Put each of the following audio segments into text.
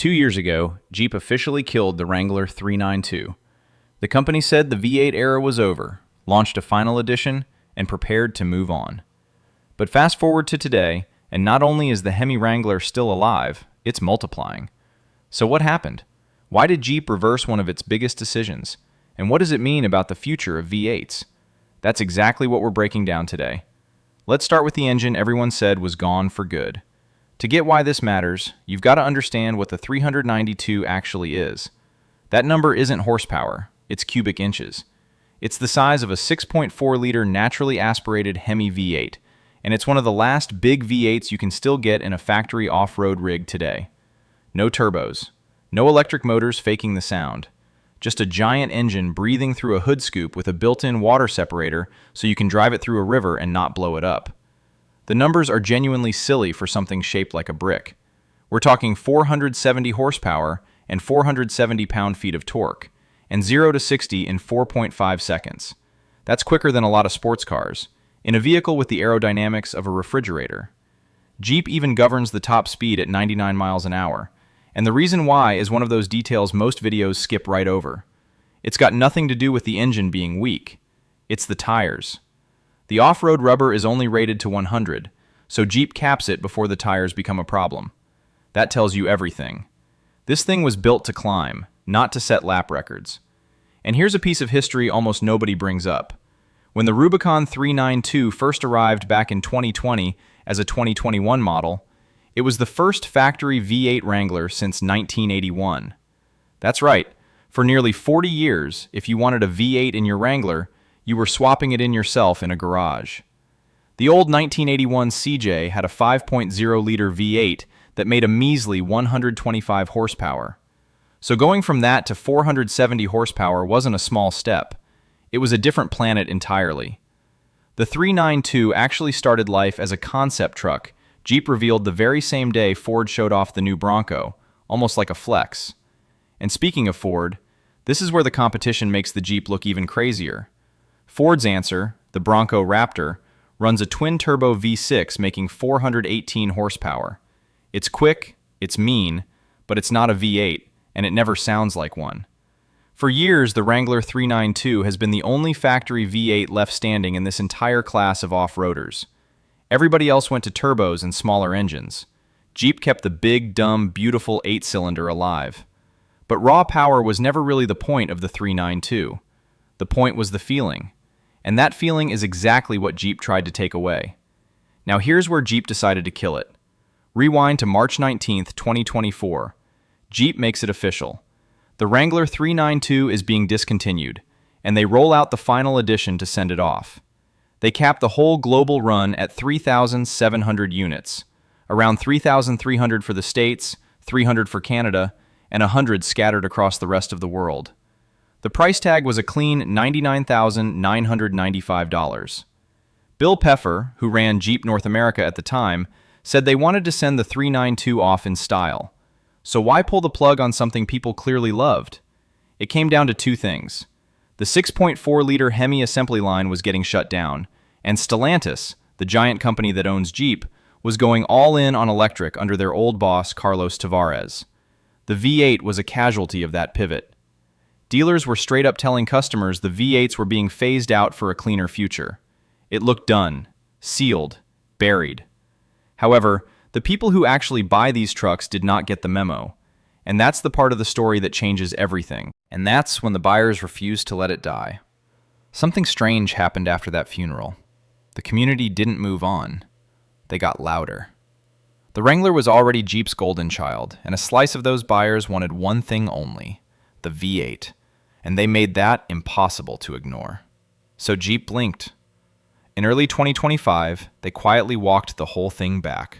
2 years ago, Jeep officially killed the Wrangler 392. The company said the V8 era was over, launched a final edition, and prepared to move on. But fast forward to today, and not only is the HEMI Wrangler still alive, it's multiplying. So what happened? Why did Jeep reverse one of its biggest decisions? And what does it mean about the future of V8s? That's exactly what we're breaking down today. Let's start with the engine everyone said was gone for good. To get why this matters, you've got to understand what the 392 actually is. That number isn't horsepower, it's cubic inches. It's the size of a 6.4-liter naturally aspirated HEMI V8, and it's one of the last big V8s you can still get in a factory off-road rig today. No turbos, no electric motors faking the sound. Just a giant engine breathing through a hood scoop with a built-in water separator so you can drive it through a river and not blow it up. The numbers are genuinely silly for something shaped like a brick. We're talking 470 horsepower and 470 pound-feet of torque, and 0 to 60 in 4.5 seconds. That's quicker than a lot of sports cars, in a vehicle with the aerodynamics of a refrigerator. Jeep even governs the top speed at 99 miles an hour, and the reason why is one of those details most videos skip right over. It's got nothing to do with the engine being weak. It's the tires. The off-road rubber is only rated to 100, so Jeep caps it before the tires become a problem. That tells you everything. This thing was built to climb, not to set lap records. And here's a piece of history almost nobody brings up. When the Rubicon 392 first arrived back in 2020 as a 2021 model, it was the first factory V8 Wrangler since 1981. That's right, for nearly 40 years, if you wanted a V8 in your Wrangler, you were swapping it in yourself in a garage. The old 1981 CJ had a 5.0-liter V8 that made a measly 125 horsepower. So going from that to 470 horsepower wasn't a small step. It was a different planet entirely. The 392 actually started life as a concept truck Jeep revealed the very same day Ford showed off the new Bronco, almost like a flex. And speaking of Ford, this is where the competition makes the Jeep look even crazier. Ford's answer, the Bronco Raptor, runs a twin-turbo V6 making 418 horsepower. It's quick, it's mean, but it's not a V8, and it never sounds like one. For years, the Wrangler 392 has been the only factory V8 left standing in this entire class of off-roaders. Everybody else went to turbos and smaller engines. Jeep kept the big, dumb, beautiful 8-cylinder alive. But raw power was never really the point of the 392. The point was the feeling. And that feeling is exactly what Jeep tried to take away. Now here's where Jeep decided to kill it. Rewind to March 19, 2024. Jeep makes it official. The Wrangler 392 is being discontinued, and they roll out the final edition to send it off. They cap the whole global run at 3,700 units, around 3,300 for the States, 300 for Canada, and 100 scattered across the rest of the world. The price tag was a clean $99,995. Bill Peffer, who ran Jeep North America at the time, said they wanted to send the 392 off in style. So why pull the plug on something people clearly loved? It came down to two things. The 6.4-liter HEMI assembly line was getting shut down, and Stellantis, the giant company that owns Jeep, was going all in on electric under their old boss, Carlos Tavares. The V8 was a casualty of that pivot. Dealers were straight up telling customers the V8s were being phased out for a cleaner future. It looked done, sealed, buried. However, the people who actually buy these trucks did not get the memo. And that's the part of the story that changes everything. And that's when the buyers refused to let it die. Something strange happened after that funeral. The community didn't move on. They got louder. The Wrangler was already Jeep's golden child, and a slice of those buyers wanted one thing only, the V8. And they made that impossible to ignore. So Jeep blinked. In early 2025, they quietly walked the whole thing back.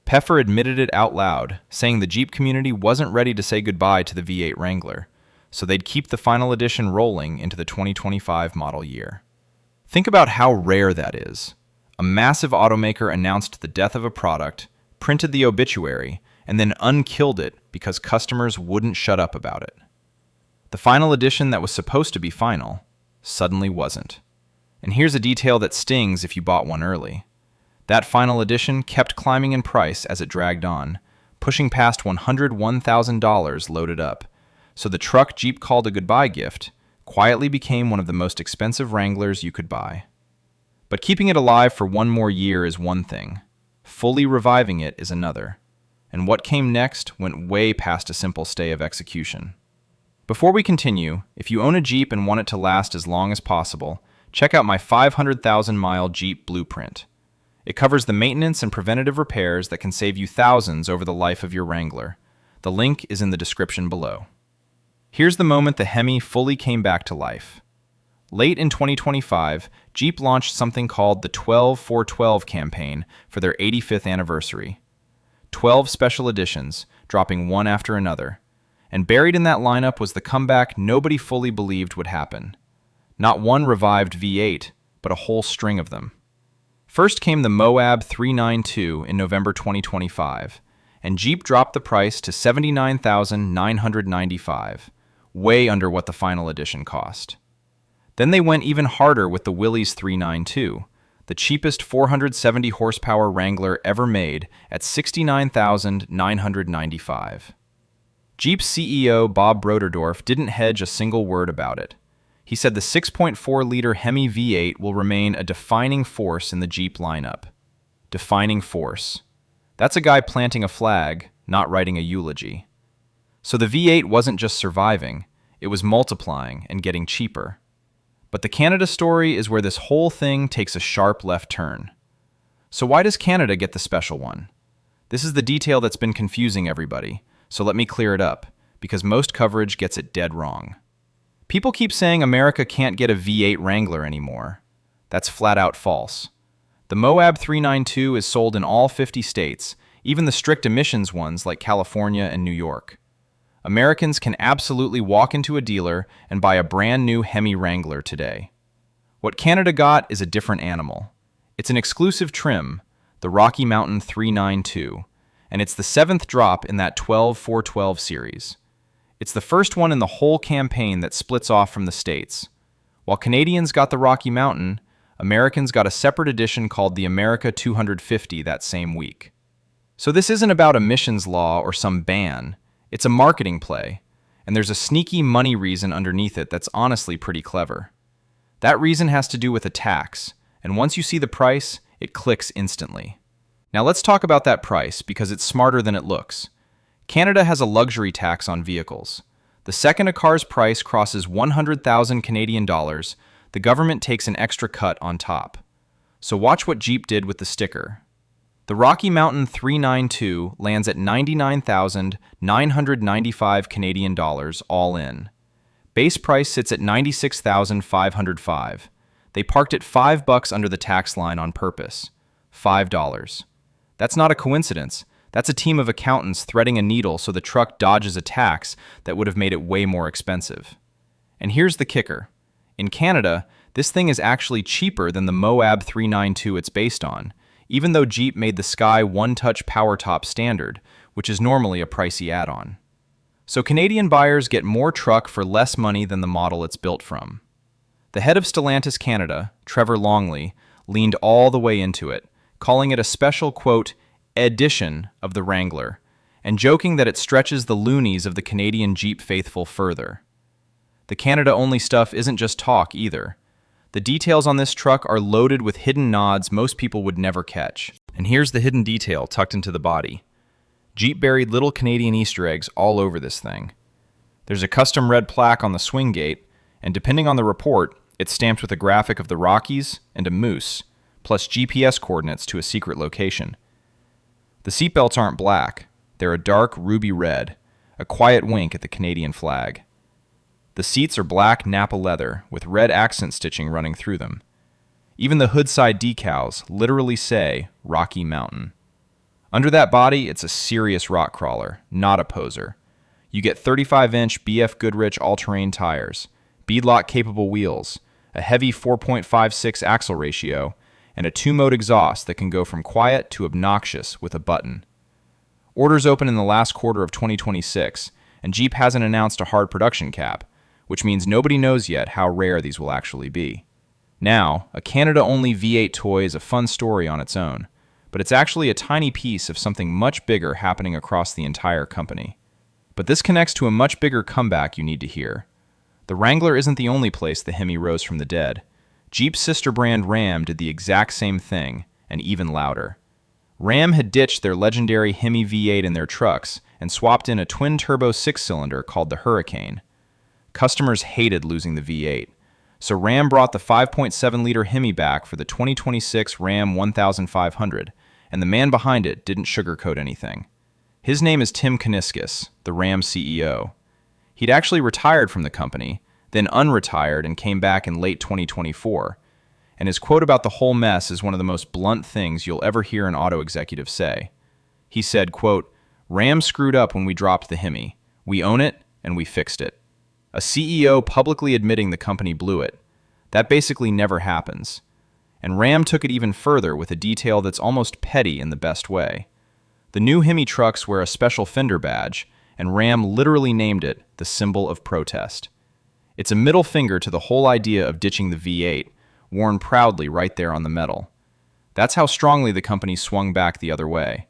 Peffer admitted it out loud, saying the Jeep community wasn't ready to say goodbye to the V8 Wrangler, so they'd keep the final edition rolling into the 2025 model year. Think about how rare that is. A massive automaker announced the death of a product, printed the obituary, and then unkilled it because customers wouldn't shut up about it. The final edition that was supposed to be final suddenly wasn't. And here's a detail that stings if you bought one early. That final edition kept climbing in price as it dragged on, pushing past $101,000 loaded up. So the truck Jeep called a goodbye gift quietly became one of the most expensive Wranglers you could buy. But keeping it alive for one more year is one thing. Fully reviving it is another. And what came next went way past a simple stay of execution. Before we continue, if you own a Jeep and want it to last as long as possible, check out my 500,000-mile Jeep blueprint. It covers the maintenance and preventative repairs that can save you thousands over the life of your Wrangler. The link is in the description below. Here's the moment the HEMI fully came back to life. Late in 2025, Jeep launched something called the 12-4-12 campaign for their 85th anniversary. 12 special editions, dropping one after another. And buried in that lineup was the comeback nobody fully believed would happen. Not one revived V8, but a whole string of them. First came the Moab 392 in November 2025, and Jeep dropped the price to $79,995, way under what the final edition cost. Then they went even harder with the Willys 392, the cheapest 470 horsepower Wrangler ever made at $69,995. Jeep's CEO Bob Broderdorf didn't hedge a single word about it. He said the 6.4-liter HEMI V8 will remain a defining force in the Jeep lineup. Defining force. That's a guy planting a flag, not writing a eulogy. So the V8 wasn't just surviving, it was multiplying and getting cheaper. But the Canada story is where this whole thing takes a sharp left turn. So why does Canada get the special one? This is the detail that's been confusing everybody, so let me clear it up, because most coverage gets it dead wrong. People keep saying America can't get a V8 Wrangler anymore. That's flat out false. The Moab 392 is sold in all 50 states, even the strict emissions ones like California and New York. Americans can absolutely walk into a dealer and buy a brand new HEMI Wrangler today. What Canada got is a different animal. It's an exclusive trim, the Rocky Mountain 392, and it's the 7th drop in that 12-4-12 series. It's the first one in the whole campaign that splits off from the States. While Canadians got the Rocky Mountain, Americans got a separate edition called the America 250 that same week. So this isn't about emissions law or some ban. It's a marketing play, and there's a sneaky money reason underneath it that's honestly pretty clever. That reason has to do with a tax, and once you see the price, it clicks instantly. Now let's talk about that price because it's smarter than it looks. Canada has a luxury tax on vehicles. The second a car's price crosses 100,000 Canadian dollars, the government takes an extra cut on top. So watch what Jeep did with the sticker. The Rocky Mountain 392 lands at 99,995 Canadian dollars all in. Base price sits at 96,505. They parked it $5 under the tax line on purpose. $5. That's not a coincidence. That's a team of accountants threading a needle so the truck dodges a tax that would have made it way more expensive. And here's the kicker. In Canada, this thing is actually cheaper than the Moab 392 it's based on, even though Jeep made the Sky one-touch power top standard, which is normally a pricey add-on. So Canadian buyers get more truck for less money than the model it's built from. The head of Stellantis Canada, Trevor Longley, leaned all the way into it, calling it a special, quote, edition of the Wrangler, and joking that it stretches the loonies of the Canadian Jeep faithful further. The Canada-only stuff isn't just talk either. The details on this truck are loaded with hidden nods most people would never catch. And here's the hidden detail tucked into the body. Jeep buried little Canadian Easter eggs all over this thing. There's a custom red plaque on the swing gate, and depending on the report, it's stamped with a graphic of the Rockies and a moose, plus GPS coordinates to a secret location. The seatbelts aren't black. They're a dark ruby red, a quiet wink at the Canadian flag. The seats are black Napa leather with red accent stitching running through them. Even the hood side decals literally say Rocky Mountain. Under that body, it's a serious rock crawler, not a poser. You get 35-inch BF Goodrich all-terrain tires, beadlock-capable wheels, a heavy 4.56 axle ratio, and a 2-mode exhaust that can go from quiet to obnoxious with a button. Orders open in the last quarter of 2026, and Jeep hasn't announced a hard production cap, which means nobody knows yet how rare these will actually be. Now, a Canada-only V8 toy is a fun story on its own, but it's actually a tiny piece of something much bigger happening across the entire company. But this connects to a much bigger comeback you need to hear. The Wrangler isn't the only place the HEMI rose from the dead. Jeep's sister brand Ram did the exact same thing, and even louder. Ram had ditched their legendary HEMI V8 in their trucks and swapped in a twin-turbo six-cylinder called the Hurricane. Customers hated losing the V8, so Ram brought the 5.7-liter HEMI back for the 2026 Ram 1500, and the man behind it didn't sugarcoat anything. His name is Tim Kuniskis, the Ram CEO. He'd actually retired from the company, then unretired and came back in late 2024, and his quote about the whole mess is one of the most blunt things you'll ever hear an auto executive say. He said, quote, "Ram screwed up when we dropped the HEMI. We own it, and we fixed it." A CEO publicly admitting the company blew it. That basically never happens. And Ram took it even further with a detail that's almost petty in the best way. The new HEMI trucks wear a special fender badge, and Ram literally named it the symbol of protest. It's a middle finger to the whole idea of ditching the V8, worn proudly right there on the metal. That's how strongly the company swung back the other way.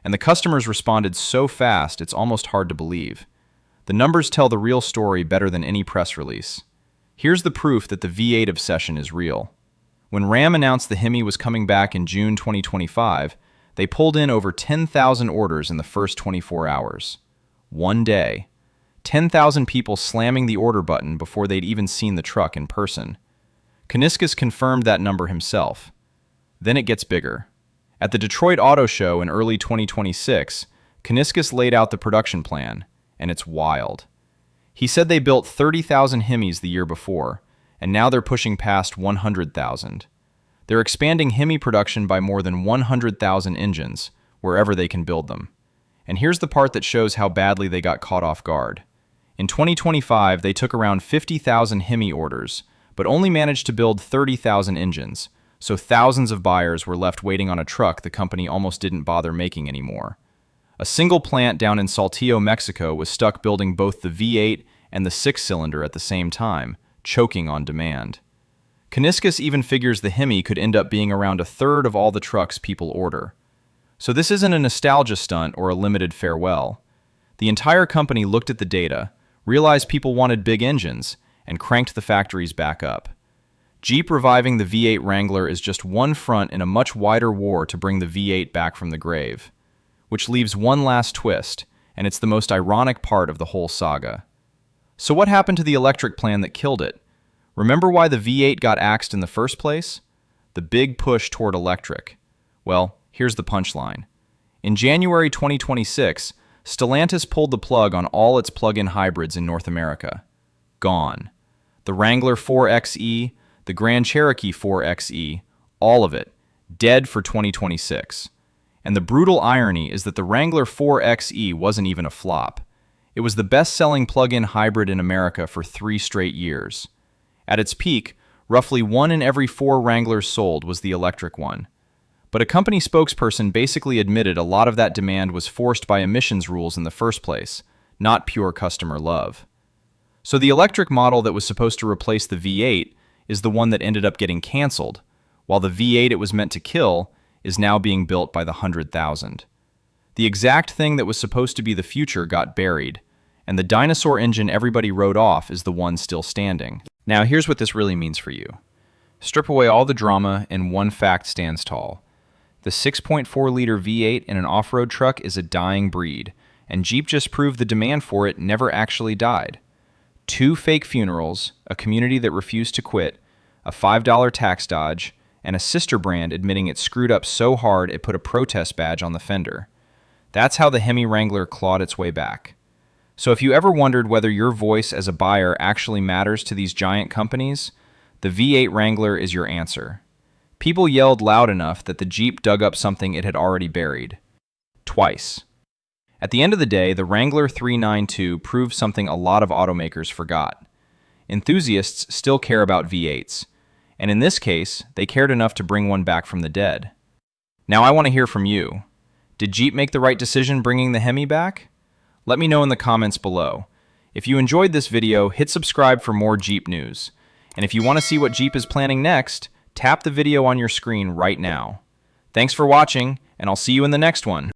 And the customers responded so fast it's almost hard to believe. The numbers tell the real story better than any press release. Here's the proof that the V8 obsession is real. When Ram announced the HEMI was coming back in June 2025, they pulled in over 10,000 orders in the first 24 hours. One day. 10,000 people slamming the order button before they'd even seen the truck in person. Kuniskis confirmed that number himself. Then it gets bigger. At the Detroit Auto Show in early 2026, Kuniskis laid out the production plan, and it's wild. He said they built 30,000 HEMIs the year before, and now they're pushing past 100,000. They're expanding HEMI production by more than 100,000 engines, wherever they can build them. And here's the part that shows how badly they got caught off guard. In 2025, they took around 50,000 HEMI orders, but only managed to build 30,000 engines, so thousands of buyers were left waiting on a truck the company almost didn't bother making anymore. A single plant down in Saltillo, Mexico was stuck building both the V8 and the six-cylinder at the same time, choking on demand. Kuniskis even figures the HEMI could end up being around a third of all the trucks people order. So this isn't a nostalgia stunt or a limited farewell. The entire company looked at the data, realized people wanted big engines, and cranked the factories back up. Jeep reviving the V8 Wrangler is just one front in a much wider war to bring the V8 back from the grave. Which leaves one last twist, and it's the most ironic part of the whole saga. So what happened to the electric plan that killed it? Remember why the V8 got axed in the first place? The big push toward electric. Well, here's the punchline. In January 2026, Stellantis pulled the plug on all its plug-in hybrids in North America. Gone. The Wrangler 4xe, the Grand Cherokee 4xe, all of it, dead for 2026. And the brutal irony is that the Wrangler 4xe wasn't even a flop. It was the best-selling plug-in hybrid in America for 3 straight years. At its peak, roughly 1 in every 4 Wranglers sold was the electric one. But a company spokesperson basically admitted a lot of that demand was forced by emissions rules in the first place, not pure customer love. So the electric model that was supposed to replace the V8 is the one that ended up getting canceled, while the V8 it was meant to kill is now being built by the 100,000. The exact thing that was supposed to be the future got buried, and the dinosaur engine everybody wrote off is the one still standing. Now here's what this really means for you. Strip away all the drama and one fact stands tall. The 6.4-liter V8 in an off-road truck is a dying breed, and Jeep just proved the demand for it never actually died. 2 fake funerals, a community that refused to quit, a $5 tax dodge, and a sister brand admitting it screwed up so hard it put a protest badge on the fender. That's how the HEMI Wrangler clawed its way back. So if you ever wondered whether your voice as a buyer actually matters to these giant companies, the V8 Wrangler is your answer. People yelled loud enough that the Jeep dug up something it had already buried. Twice. At the end of the day, the Wrangler 392 proved something a lot of automakers forgot. Enthusiasts still care about V8s, and in this case, they cared enough to bring one back from the dead. Now I want to hear from you. Did Jeep make the right decision bringing the HEMI back? Let me know in the comments below. If you enjoyed this video, hit subscribe for more Jeep news. And if you want to see what Jeep is planning next, tap the video on your screen right now. Thanks for watching, and I'll see you in the next one.